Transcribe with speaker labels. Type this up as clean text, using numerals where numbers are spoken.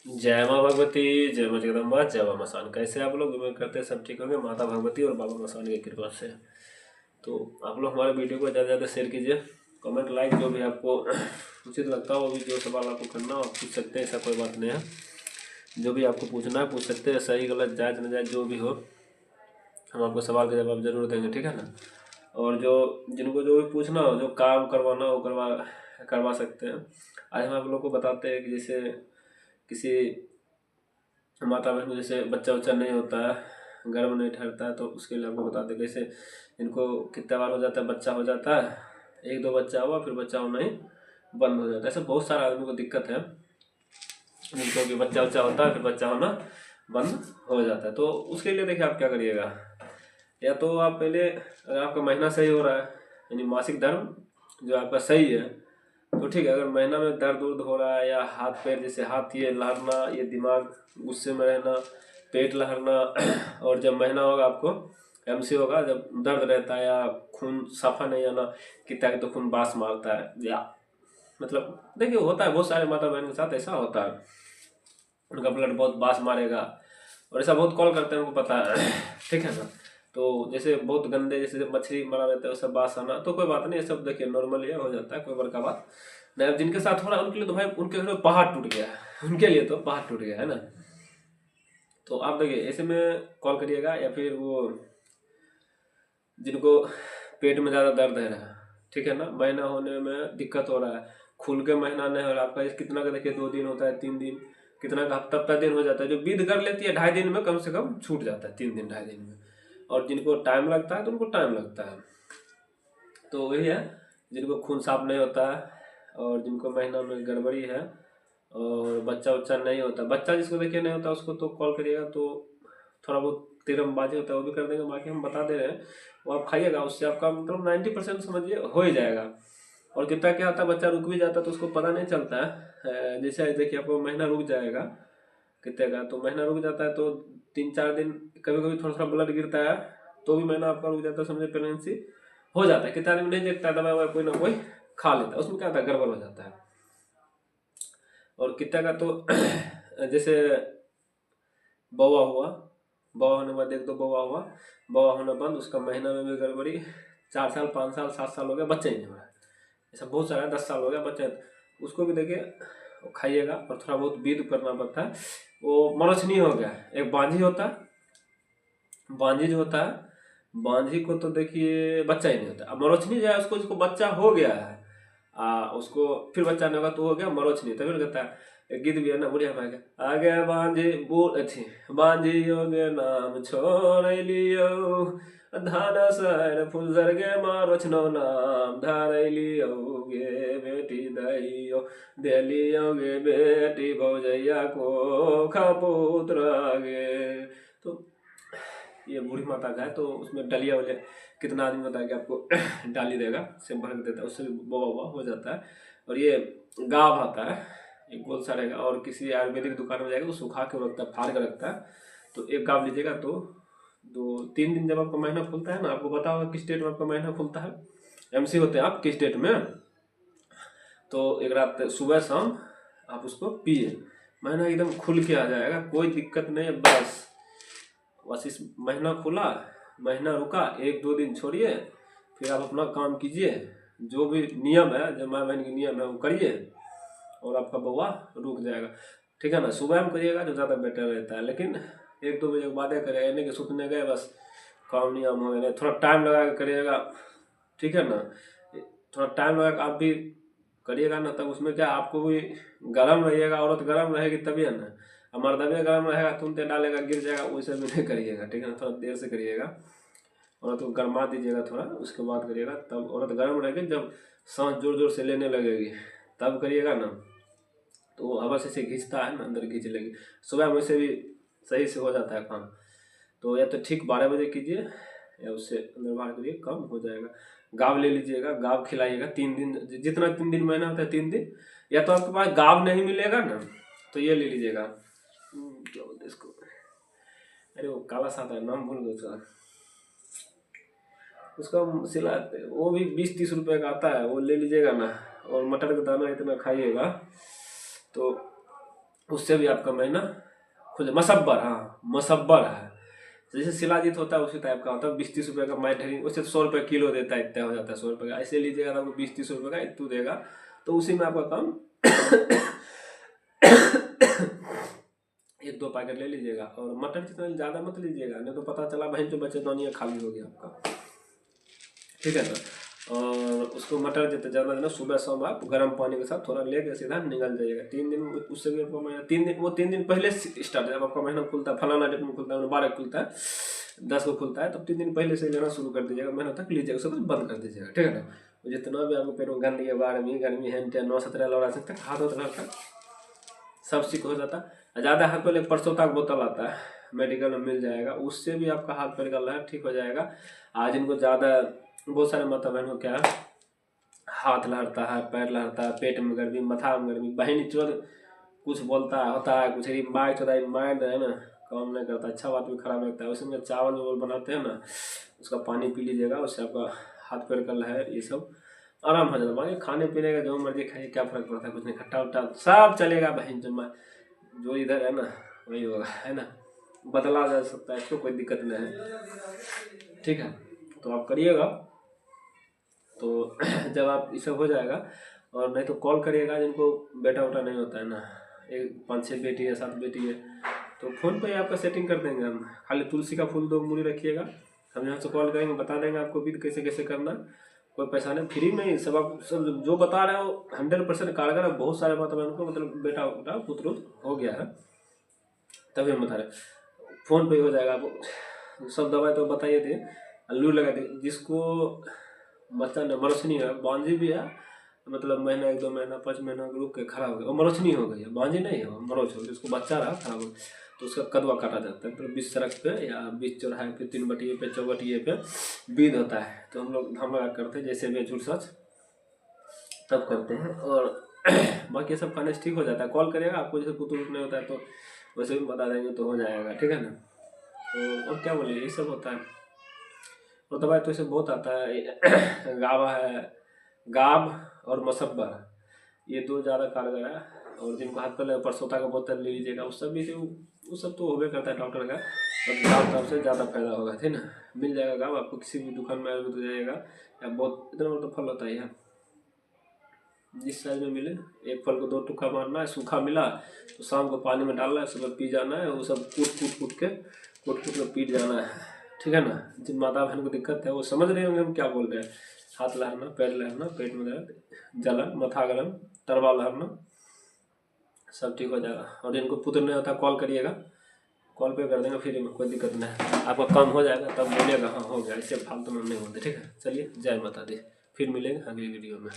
Speaker 1: जय माँ भगवती, जय माँ जगदम्बा, जय माँ मसान। कैसे आप लोग? उम्मीद करते हैं सब ठीक होंगे माता भगवती और बाबा मसान की कृपा से। तो आप लोग हमारे वीडियो को ज़्यादा से ज़्यादा शेयर कीजिए, कमेंट लाइक जो भी आपको उचित लगता हो, वो भी जो सवाल आपको करना हो आप पूछ सकते हैं, ऐसा कोई बात नहीं है। जो भी आपको पूछना है पूछ सकते हैं, सही गलत जायज़ नाजायज़ जो भी हो, हम आपको सवाल का जवाब जरूर देंगे, ठीक है ना। और जो जिनको जो भी पूछना हो, जो काम करवाना हो करवा सकते हैं। आज हम आप लोग को बताते हैं कि जैसे किसी माता बहन को जैसे बच्चा उच्चा नहीं होता है, गर्भ नहीं ठहरता है, तो उसके लिए आपको बताते हैं कैसे इनको कितना बार हो जाता है, बच्चा हो जाता है, एक दो बच्चा हुआ फिर बच्चा होना ही बंद हो जाता है। ऐसे बहुत सारे आदमी को दिक्कत है जिनको कि बच्चा उच्चा होता है फिर बच्चा होना बंद हो जाता है। तो उसके लिए देखिए आप क्या करिएगा, या तो आप पहले, अगर आपका महीना सही हो रहा है यानी मासिक धर्म जो आपका सही है तो ठीक है। अगर महीना में दर्द उर्द हो रहा है या हाथ पैर, जैसे हाथ ये लहरना, ये दिमाग गुस्से में रहना, पेट लहरना और जब महीना होगा आपको एमसी होगा, जब दर्द रहता है या खून साफा नहीं आना, कितना तो खून बास मारता है, या मतलब देखिए होता है बहुत सारे माता बहन के साथ ऐसा होता है, उनका ब्लड बहुत बास मारेगा और ऐसा बहुत कॉल करते हैं, उनको पता है ठीक है ना। तो जैसे बहुत गंदे, जैसे जब मछली मरा रहता है वैसा बास आना, तो कोई बात नहीं, ये सब देखिए नॉर्मल ये हो जाता है, कोई बड़का बात नहीं। अब जिनके साथ हो रहा है उनके लिए तो भाई उनके घर में पहाड़ टूट गया है उनके लिए तो पहाड़ टूट गया है ना। तो आप देखिए ऐसे में कॉल करिएगा, या फिर वो जिनको पेट में ज़्यादा दर्द है रहा, ठीक है ना, महीना होने में दिक्कत हो रहा है, खुल के महीना नहीं हो रहा आपका, कितना का देखिए 2 दिन होता है, 3 दिन, कितना का हफ्ता दिन हो जाता है, जो विध कर लेती है 2.5 दिन में कम से कम छूट जाता है, 3 दिन 2.5 दिन में। और जिनको टाइम लगता है तो उनको टाइम लगता है। तो वही है, जिनको खून साफ नहीं होता है और जिनको महीना में गड़बड़ी है और बच्चा उच्चा नहीं होता, बच्चा जिसको देखिए नहीं होता उसको तो कॉल करिएगा, तो थोड़ा बहुत तिरमबाजी होता है वो भी कर देंगे, बाकी हम बता दे रहे हैं वो आप खाइएगा, उससे आपका मतलब 90% समझिए हो ही जाएगा। और कितना क्या होता है, बच्चा रुक भी जाता है तो उसको पता नहीं चलता है। जैसे देखिए आपको महीना रुक जाएगा कितने का, तो महीना रुक जाता है तो 3-4 दिन कभी कभी थोड़ा थोड़ा ब्लड गिरता है, तो भी महीना आपका रुक जाता है, समझे प्रेगनेंसी हो जाता है। कितना आदमी नहीं देखता है, दवाई ववाई कोई ना कोई खा लेता है, उसमें क्या होता है गड़बड़ हो जाता है। और कितना का तो जैसे बौआ हुआ, बौआ होने के बाद एक दो बौआ हुआ, बौआ होने बंद, उसका महीना में भी गड़बड़ी, 4 साल 5 साल 7 साल हो गया बच्चा ही नहीं हो रहा है, ऐसा बहुत सारा है, 10 साल हो गया बच्चा, उसको भी देखिए वो खाइएगा। और थोड़ा बहुत बीट करना पड़ता है, वो मरोचनी हो गया, एक बांझी होता है, बांझी जो होता है, बांझी को तो देखिए बच्चा ही नहीं होता। अब मरोचनी जो है उसको, जिसको बच्चा हो गया है उसको फिर बच्चा नहीं होगा तो हो गया मरोचनी। तभी तो कहता है, एक गीत भी है ना बुढ़िया भाई का, आगे बांझी बूढ़ अच्छी बांझी योगे नाम छोड़ लियो, धान सर फूल सरगे मारोचनो नाम धार लियोगे बेटी दैयो, दे लियोगे बेटी भौजैया को खपुत्र आगे। तो ये बूढ़ी माता का है, तो उसमें डलिया वलिया कितना आदमी होता है कि आपको डाली देगा, से भर देता है, उससे भी बोआ हुआ हो जाता है। और ये गाव आता है, एक गोल सा रहेगा, और किसी आयुर्वेदिक दुकान में जाएगा तो सुखा के रखता है, फाड़ के रखता है। तो एक गाव लीजिएगा तो 2-3 दिन जब आपका महीना खुलता है ना, आपको पता होगा किस स्टेट में आपका महीना खुलता है, एमसी होते हैं आप किस स्टेट में, तो एक रात सुबह शाम आप उसको पिए, महीना एकदम खुल के आ जाएगा, कोई दिक्कत नहीं है। बस इस महीना खुला, महीना रुका, 1-2 दिन छोड़िए, फिर आप अपना काम कीजिए, जो भी नियम है, जो माँ बहन की नियम है वो करिए, और आपका बउआ रुक जाएगा, ठीक है ना। सुबह में करिएगा जो ज़्यादा बेटर रहता है, लेकिन 1-2 बजे के बाद करेगा, यानी कि सुतने गए बस काम नियम हो गया, थोड़ा टाइम लगा के करिएगा, ठीक है ना। थोड़ा टाइम लगा के आप भी करिएगा ना, तब उसमें क्या आपको भी गर्म रहिएगा, औरत गर्म रहेगी तभी है ना। हमारा दबिया गर्म रहेगा, तुरंत डालेगा गिर जाएगा, वैसे भी नहीं करिएगा, ठीक है ना, थोड़ा देर से करिएगा, औरत को गर्मा दीजिएगा थोड़ा, उसके बाद करिएगा, तब औरत गर्म रहेगी, जब सांस जोर जोर से लेने लगेगी तब करिएगा ना, तो हवा से खींचता है ना, अंदर खींच लेगी। सुबह में से भी सही से हो जाता है काम। तो या तो ठीक 12 बजे कीजिए, या उससे अंदर बाहर करिए, कम हो जाएगा। गाव ले लीजिएगा, गाव खिलाइएगा 3 दिन, जितना 3 दिन महीना होता है 3 दिन। या तो आपके पास गाव नहीं मिलेगा ना, तो ये ले लीजिएगा, क्या बोलते हैं इसको, अरे वो काला सा आता है, नाम भूल गया उसका, उसका सिलाते वो भी 20-30 रुपये का आता है, वो ले लीजिएगा ना। और मटर का दाना इतना खाइएगा तो उससे भी आपका महीना खुल। मसब्बर, हाँ मसब्बर है, जैसे शिलाजीत होता है उसी टाइप का होता है। 20-30 रुपये का माइट है, उससे 100 रुपये किलो देता है, इतना हो जाता है 100 रुपये का। ऐसे लीजिएगा तो आपको 20-30 रुपये का इतू देगा, तो उसी में आपका काम 1-2 पैकेट ले लीजिएगा। और मटर जितना ज़्यादा मत लीजिएगा, नहीं तो पता चला भाई जो बचे दानिया खाली हो गया आपका, ठीक है ना। और उसको मटर जितना ज़्यादा देना, सुबह शाम आप गर्म पानी के साथ थोड़ा लेके सीधा निकल जाइएगा। 3 दिन, उससे भी आपका महीना 3 दिन, वो 3 दिन पहले स्टार्ट, जब आपका महीना खुलता है, फलाना डेट में खुलता है, 12 खुलता है, 10 को खुलता है, तब 3 दिन पहले से लेना शुरू कर दीजिएगा, महीना तक लीजिएगा, उसके बाद बंद कर दीजिएगा, ठीक है ना। जितना भी आपको पेट में गंदगी, गर्मी है, 9-17 लौड़ा सकता है, हाथ होता रहता सब ठीक हो जाता है। ज़्यादा हाथ पहले परसों तक बोतल आता है, मेडिकल में मिल जाएगा, उससे भी आपका हाथ पैर का लहर ठीक हो जाएगा। आज इनको ज़्यादा, बहुत सारे माता बहन को क्या है, हाथ लहरता है, पैर लहरता है, पेट में गर्मी, माथा में गर्मी, बहन चोर कुछ बोलता होता है, कुछ माइंड होता है, माइंड है ना काम नहीं करता, अच्छा बात भी खराब लगता है। उसमें चावल वावल बनाते हैं ना, उसका पानी पी लीजिएगा, उससे आपका हाथ पैर का लहर ये सब आराम हो जाता है। बाकी खाने पीने का जो मर्जी खाइए, क्या फर्क पड़ता है, कुछ नहीं, खट्टा उट्टा सब चलेगा बहन, जो इधर है ना वही होगा, है ना, बदला जा सकता है, इसको कोई दिक्कत नहीं है, ठीक है। तो आप करिएगा, तो जब आप ये सब हो जाएगा, और नहीं तो कॉल करिएगा जिनको बेटा उटा नहीं होता है ना, 5-6 बेटी है, 7 बेटी है, तो फ़ोन पे ही आपका सेटिंग कर देंगे हम। खाली तुलसी का फूल 2 मूली रखिएगा, हम यहाँ से कॉल करेंगे, बता देंगे आपको भी कैसे कैसे करना, कोई पैसा नहीं, फ्री में ही सब। आप सब जो बता रहे हो 100% कारगर है। बहुत सारे बात उनको मतलब बेटा उटा पुत्र हो गया है, तभी हम बता रहे, फ़ोन पे ही हो जाएगा। आप सब दवाई तो बताइए थे, अल्लू लगा दे, जिसको बच्चा न मरोचनी है, बांझी भी है, मतलब महीना 1-2 महीना 5 महीना रुक के खराब हो गया, वो मरोचनी हो गई है, बांझी नहीं है, मरोच हो गई, उसको बच्चा रहा खराब हो गया, तो उसका कदवा काटा जाता है, फिर बीच सड़क पे या बीच चौराहे पे, 3 बटिए पे, चौबटिए पे बीज होता है, तो हम लोग करते हैं जैसे भी झूठ सच तब करते हैं। और बाकी सब खाने से ठीक हो जाता है। कॉल करिएगा, आपको जैसे पुतुल नहीं होता है तो वैसे भी बता देंगे, तो हो जाएगा, ठीक है ना। तो और क्या बोले, यही सब होता है। और दवाई तो इसे बहुत आता है, गावा है, गाब और मसब्बर, ये 2 ज़्यादा कारगर है। और जिनको हाथ पहले परसोता का बोतल ले लीजिएगा, उस सब तो होबे करता है डॉक्टर का, और गाँव तरफ से ज़्यादा फायदा होगा, ठीक ना। मिल जाएगा गाँव आपको, किसी भी दुकान में आयुर्वेद हो जाएगा, या बहुत इतना मतलब फल होता है, जिस साइज में मिले। एक फल को 2 टुकड़ा मारना है, सूखा मिला तो शाम को पानी में डालना है, सुबह पी जाना है, वो सब कूट के पी जाना है, ठीक है ना। जिन माता बहन को दिक्कत है वो समझ रहे होंगे हम क्या बोल रहे हैं। हाथ लहरना, पैर लहरना, पेट में दर्द, जलन, मथा गरम, तरवा लहरना, सब ठीक हो जाएगा। और जिनको पुत्र नहीं होता कॉल करिएगा, कॉल पे कर देंगे फ्री में, कोई दिक्कत नहीं है, आपका काम हो जाएगा, तब बोलिएगा हाँ हो गया, इससे फालतू में नहीं बोलते, ठीक है। चलिए, जय माता दी, फिर मिलेंगे अगली वीडियो में।